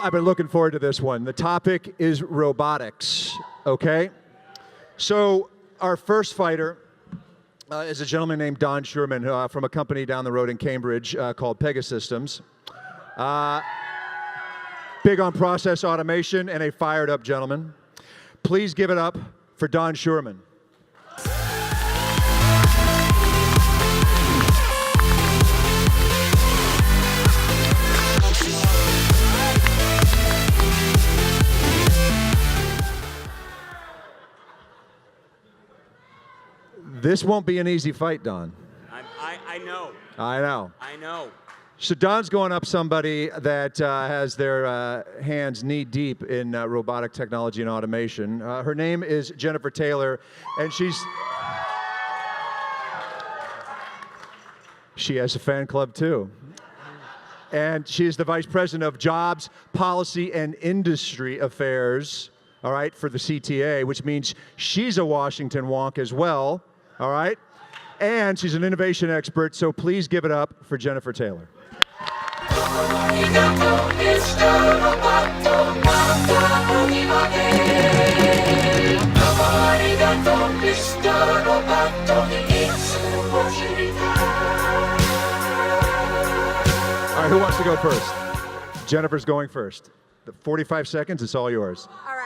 I've been looking forward to this one. The topic is robotics, okay? So our first fighter is a gentleman named Don Schuerman from a company down the road in Cambridge called Pegasystems. Big on process automation and a fired up gentleman. Please give it up for Don Schuerman. This won't be an easy fight, Don. I know. I know. I know. So Don's going up somebody that has their hands knee deep in robotic technology and automation. Her name is Jennifer Taylor, and she has a fan club too. And she is the Vice President of Jobs, Policy, and Industry Affairs, all right, for the CTA, which means she's a Washington wonk as well, all right? And she's an innovation expert, so please give it up for Jennifer Taylor. All right, who wants to go first? Jennifer's going first. The 45 seconds, it's all yours. All right.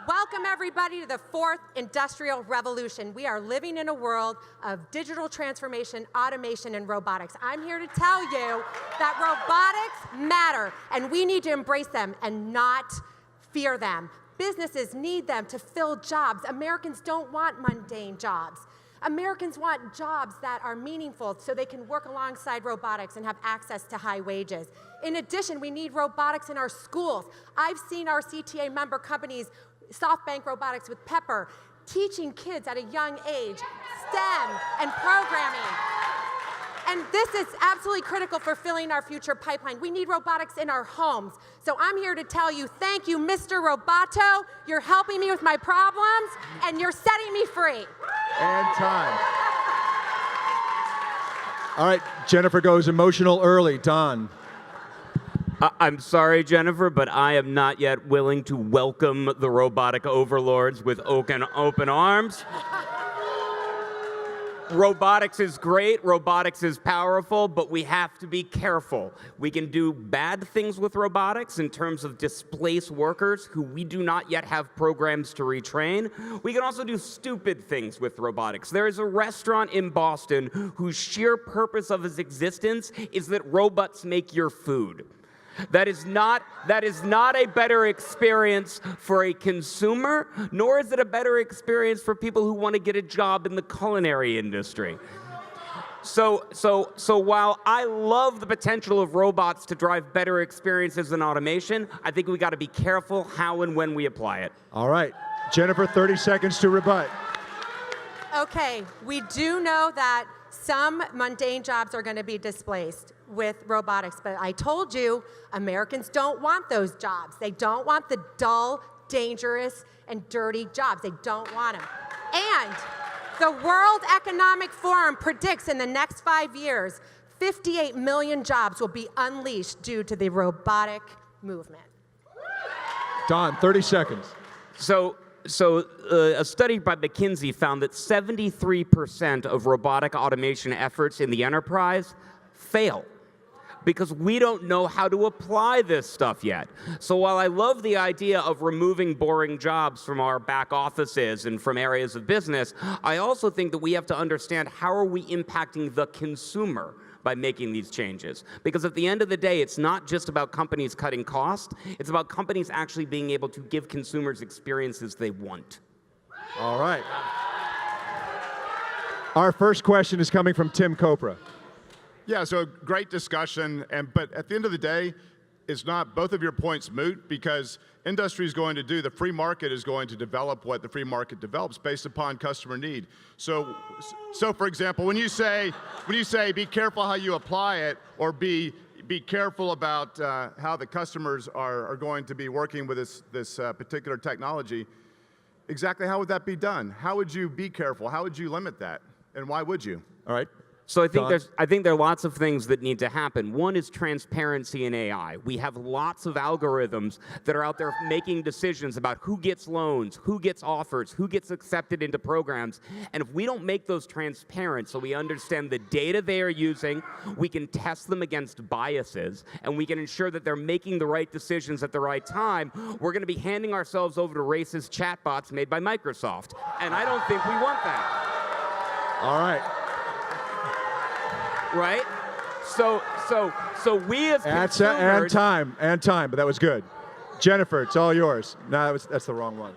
Welcome, everybody, to the fourth industrial revolution. We are living in a world of digital transformation, automation, and robotics. I'm here to tell you that robotics matter, and we need to embrace them and not fear them. Businesses need them to fill jobs. Americans don't want mundane jobs. Americans want jobs that are meaningful so they can work alongside robotics and have access to high wages. In addition, we need robotics in our schools. I've seen our CTA member companies, SoftBank Robotics with Pepper, teaching kids at a young age STEM and programming. And this is absolutely critical for filling our future pipeline. We need robotics in our homes. So I'm here to tell you, thank you, Mr. Roboto. You're helping me with my problems, and you're setting me free. And time. All right, Jennifer goes emotional early. Don. I'm sorry, Jennifer, but I am not yet willing to welcome the robotic overlords with open arms. Robotics is great, robotics is powerful, but we have to be careful. We can do bad things with robotics in terms of displace workers who we do not yet have programs to retrain. We can also do stupid things with robotics. There is a restaurant in Boston whose sheer purpose of its existence is that robots make your food. That is not a better experience for a consumer, nor is it a better experience for people who want to get a job in the culinary industry. So while I love the potential of robots to drive better experiences in automation, I think we got to be careful how and when we apply it. All right, Jennifer, 30 seconds to rebut. Okay, we do know that some mundane jobs are going to be displaced with robotics, but I told you, Americans don't want those jobs. They don't want the dull, dangerous, and dirty jobs. They don't want them. And the World Economic Forum predicts in the next 5 years, 58 million jobs will be unleashed due to the robotic movement. Don, 30 seconds. So a study by McKinsey found that 73% of robotic automation efforts in the enterprise fail because we don't know how to apply this stuff yet. So while I love the idea of removing boring jobs from our back offices and from areas of business, I also think that we have to understand how are we impacting the consumer by making these changes. Because at the end of the day, it's not just about companies cutting costs, it's about companies actually being able to give consumers experiences they want. All right. Our first question is coming from Tim Copra. Yeah, so great discussion, but at the end of the day, it's not both of your points moot because industry is going to do, the free market is going to develop what the free market develops based upon customer need. So for example, when you say be careful how you apply it, or be careful about how the customers are going to be working with this particular technology, exactly how would that be done? How would you be careful? How would you limit that? And why would you? All right. So Don? I think there are lots of things that need to happen. One is transparency in AI. We have lots of algorithms that are out there making decisions about who gets loans, who gets offers, who gets accepted into programs. And if we don't make those transparent so we understand the data they are using, we can test them against biases, and we can ensure that they're making the right decisions at the right time, we're going to be handing ourselves over to racist chatbots made by Microsoft. And I don't think we want that. All right. Right? So we as consumers... And time, but that was good. Jennifer, it's all yours. No, that's the wrong one.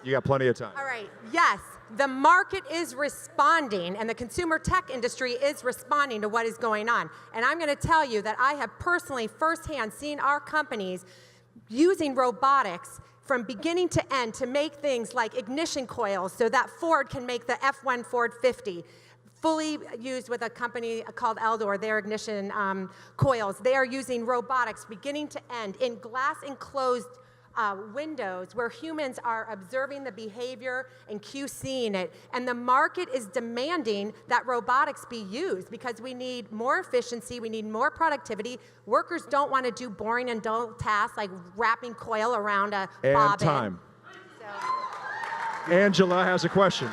You got plenty of time. All right, yes, the market is responding, and the consumer tech industry is responding to what is going on. And I'm going to tell you that I have personally, firsthand, seen our companies using robotics from beginning to end to make things like ignition coils so that Ford can make the F1 Ford 50. Fully used with a company called Eldor, their ignition coils. They are using robotics beginning to end in glass enclosed windows where humans are observing the behavior and QCing it. And the market is demanding that robotics be used because we need more efficiency, we need more productivity. Workers don't want to do boring and dull tasks like wrapping coil around a bobbin. And time. Angela has a question.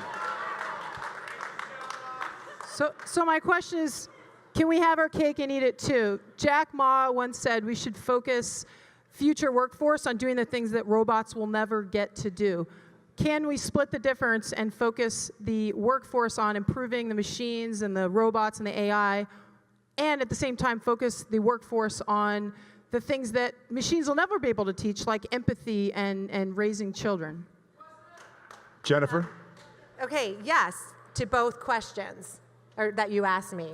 So my question is, can we have our cake and eat it too? Jack Ma once said we should focus future workforce on doing the things that robots will never get to do. Can we split the difference and focus the workforce on improving the machines and the robots and the AI, and at the same time focus the workforce on the things that machines will never be able to teach, like empathy and raising children? Jennifer? Okay, yes, to both questions that you asked me.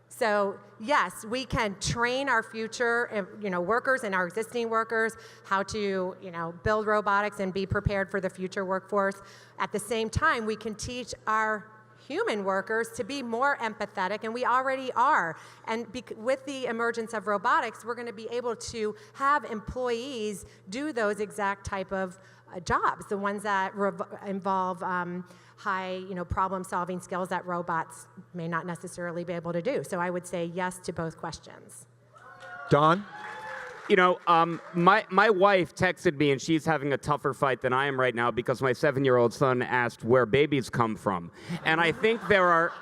So yes, we can train our future, workers and our existing workers how to, build robotics and be prepared for the future workforce. At the same time, we can teach our human workers to be more empathetic, and we already are. And with the emergence of robotics, we're going to be able to have employees do those exact type of jobs, the ones that involve high, problem-solving skills that robots may not necessarily be able to do. So I would say yes to both questions. Don? My wife texted me, and she's having a tougher fight than I am right now because my 7-year-old son asked where babies come from. And I think there are...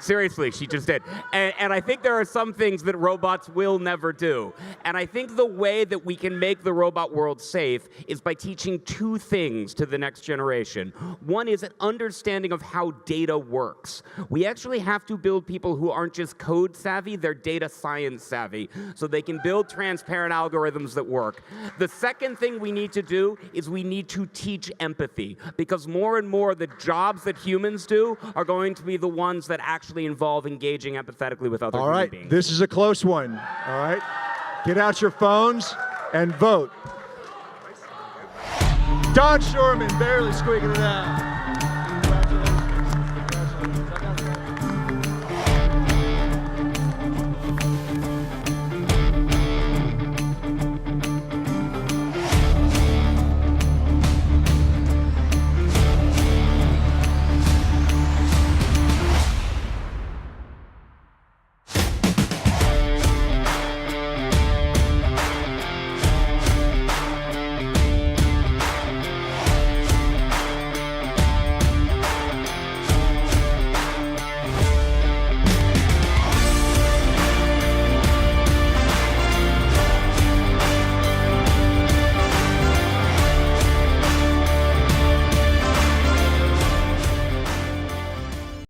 Seriously, she just did. And I think there are some things that robots will never do. And I think the way that we can make the robot world safe is by teaching two things to the next generation. One is an understanding of how data works. We actually have to build people who aren't just code savvy, they're data science savvy, so they can build transparent algorithms that work. The second thing we need to do is we need to teach empathy, because more and more the jobs that humans do are going to be the ones that actually involve engaging empathetically with other human beings. This is a close one. All right, get out your phones and vote. Don Schuerman barely squeaking it out.